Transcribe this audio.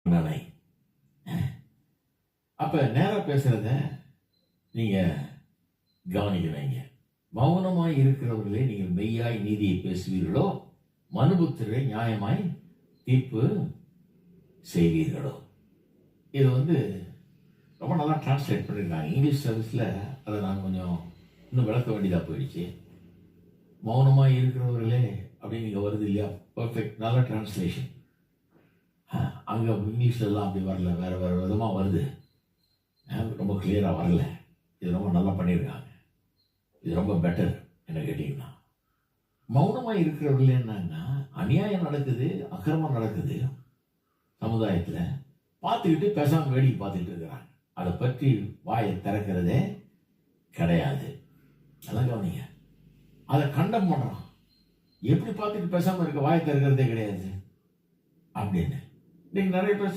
தண்டனை. அப்ப நேரா பேசுறத நீங்க கவனிக்கிறீங்க. மௌனமாய் இருக்கிறவர்களே நீங்கள் மெய்யாய் நீதியை பேசுவீர்களோ, மனுபுத்திரரை நியாயமாய் தீர்ப்பு செய்வீர்களோ. இது ரொம்ப நல்லா டிரான்ஸ்லேட் பண்ணியிருக்காங்க. இங்கிலீஷ் சர்வீஸில் அதை நான் கொஞ்சம் இன்னும் விளக்க வேண்டியதாக போயிடுச்சு. மௌனமாக இருக்கிறவர்களே அப்படின்னு இங்கே வருது இல்லையா, பர்ஃபெக்ட், நல்ல டிரான்ஸ்லேஷன். அங்கே இங்கிலீஷ்லலாம் அப்படி வரல, வேறு வேறு விதமாக வருது, ரொம்ப கிளியராக வரல. இது ரொம்ப நல்லா பண்ணியிருக்காங்க. இது ரொம்ப பெட்டர் என்ன கேட்டிங்கன்னா. மௌனமாக இருக்கிறவர்களே என்னன்னா, அநியாயம் நடக்குது, அக்கிரமம் நடக்குது சமுதாயத்தில், பார்த்துக்கிட்டு பேசாமல் வேடிக்கை பார்த்துக்கிட்டு இருக்கிறாங்க. அதை பற்றி வாயை திறக்கிறதே கிடையாது. அதெல்லாம் கவனிங்க. அதை கண்டம் பண்ணுறான். எப்படி பார்த்துட்டு பேசாமல் இருக்க, வாயை திறக்கிறதே கிடையாது அப்படின்னு. இன்னைக்கு நிறைய பேர்